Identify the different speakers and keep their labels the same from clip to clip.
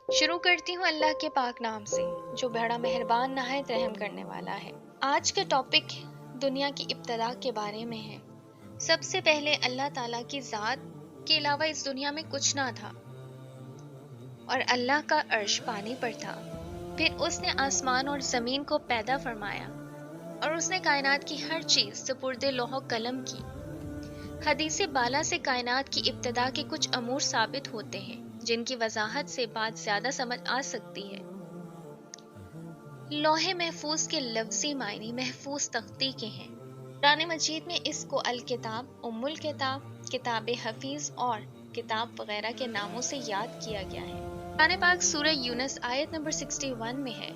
Speaker 1: شروع کرتی ہوں اللہ کے پاک نام سے جو بڑا مہربان نہایت رحم کرنے والا ہے۔ آج کا ٹاپک دنیا کی ابتدا کے بارے میں ہے۔ سب سے پہلے اللہ تعالیٰ کی ذات کے علاوہ اس دنیا میں کچھ نہ تھا اور اللہ کا عرش پانی پر تھا۔ پھر اس نے آسمان اور زمین کو پیدا فرمایا اور اس نے کائنات کی ہر چیز سپرد لوح و قلم کی۔ حدیث بالا سے کائنات کی ابتدا کے کچھ امور ثابت ہوتے ہیں جن کی وضاحت سے بات زیادہ سمجھ آ سکتی ہے۔ لوح محفوظ کے لفظی معنی محفوظ تختی کے ہیں۔ قرآن مجید میں اس کو الکتاب، ام الکتاب، کتاب حفیظ اور کتاب وغیرہ کے ناموں سے یاد کیا گیا ہے۔ قرآن پاک سورہ یونس آیت نمبر 61 میں ہے،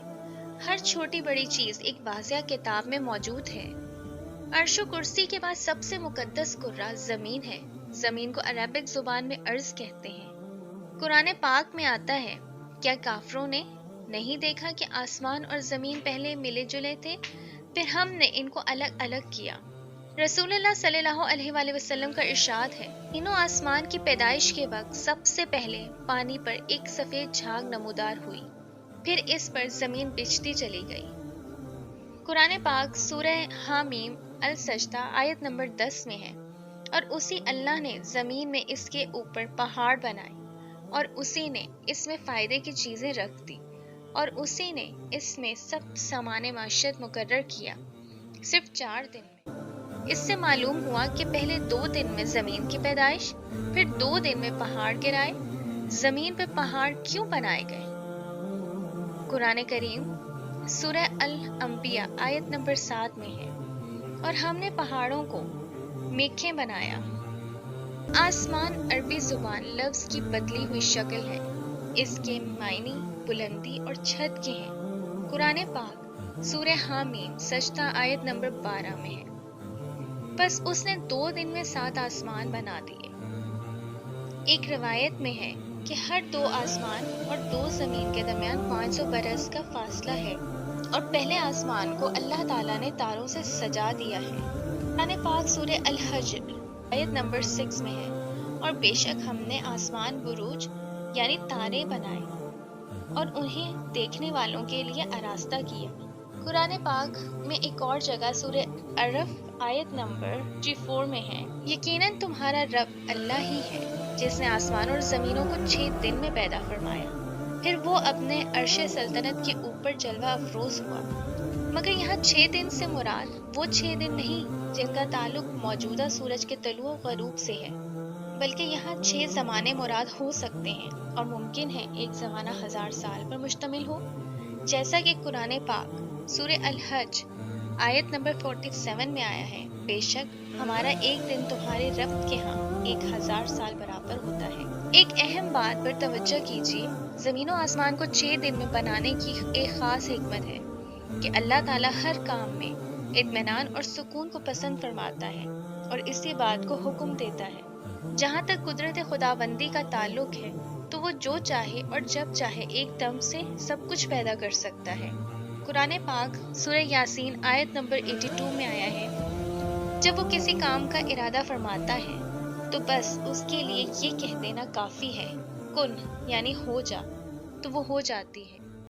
Speaker 1: ہر چھوٹی بڑی چیز ایک واضح کتاب میں موجود ہے۔ عرش و کرسی کے بعد سب سے مقدس کرہ زمین ہے۔ زمین کو عربک زبان میں ارض کہتے ہیں۔ قرآن پاک میں آتا ہے، کیا کافروں نے نہیں دیکھا کہ آسمان اور زمین پہلے ملے جلے تھے، پھر ہم نے ان کو الگ الگ کیا۔ رسول اللہ صلی اللہ علیہ وآلہ وسلم کا ارشاد ہے، تینوں آسمان کی پیدائش کے وقت سب سے پہلے پانی پر ایک سفید جھاگ نمودار ہوئی، پھر اس پر زمین بچھتی چلی گئی۔ قرآن پاک سورہ حامیم السجدہ آیت نمبر 10 میں ہے، اور اسی اللہ نے زمین میں اس کے اوپر پہاڑ بنائے اور اسی نے اس میں فائدے کی چیزیں رکھ دی اور اسی نے اس میں سب سامان معیشت مقرر کیا، صرف 4 دن میں۔ اس سے معلوم ہوا کہ پہلے 2 دن میں زمین کی پیدائش، پھر 2 دن میں پہاڑ گرائے۔ زمین پہ پہاڑ کیوں بنائے گئے؟ قرآن کریم سورہ الانبیاء آیت نمبر 7 میں ہے، اور ہم نے پہاڑوں کو میخیں بنایا۔ آسمان عربی زبان لفظ کی بدلی ہوئی شکل ہے، اس کے معنی بلندی اور چھت کے ہیں۔ قرآن پاک سورہ حامیم سجدہ آیت نمبر 12 میں ہے، بس اس نے 2 دن میں 7 آسمان بنا دیے۔ ایک روایت میں ہے کہ ہر 2 آسمان اور 2 زمین کے درمیان 500 برس کا فاصلہ ہے، اور پہلے آسمان کو اللہ تعالیٰ نے تاروں سے سجا دیا ہے۔ قرآن پاک سورہ الحجر آیت نمبر 6 میں ہے، اور بے شک ہم نے آسمان بروج یعنی تارے بنائے اور انہیں دیکھنے والوں کے لیے آراستہ کیا۔ قرآن پاک میں ایک اور جگہ سورہ عرف آیت نمبر 4 میں ہے، یقیناً تمہارا رب اللہ ہی ہے جس نے آسمان اور زمینوں کو 6 دن میں پیدا فرمایا، پھر وہ اپنے عرش سلطنت کے اوپر جلوہ افروز ہوا۔ مگر یہاں 6 دن سے مراد وہ 6 دن نہیں جن کا تعلق موجودہ سورج کے طلوع و غروب سے ہے، بلکہ یہاں 6 زمانے مراد ہو سکتے ہیں، اور ممکن ہے ایک زمانہ 1000 سال پر مشتمل ہو، جیسا کہ قرآن پاک سورہ الحج آیت نمبر 47 میں آیا ہے، بے شک ہمارا ایک دن تمہارے رب کے ہاں 1000 سال برابر ہوتا ہے۔ ایک اہم بات پر توجہ کیجیے، زمین و آسمان کو 6 دن میں بنانے کی ایک خاص حکمت ہے کہ اللہ تعالیٰ ہر کام میں اطمینان اور سکون کو پسند فرماتا ہے اور اسی بات کو حکم دیتا ہے۔ جہاں تک قدرت خداوندی کا تعلق ہے تو وہ جو چاہے اور جب چاہے ایک دم سے سب کچھ پیدا کر سکتا ہے۔ قرآن پاک سورہ یاسین آیت نمبر 82 میں آیا ہے، جب وہ کسی کام کا ارادہ فرماتا ہے تو بس اس کے لیے یہ کہہ دینا کافی ہے، کن یعنی ہو جا، تو وہ ہو جاتی ہے۔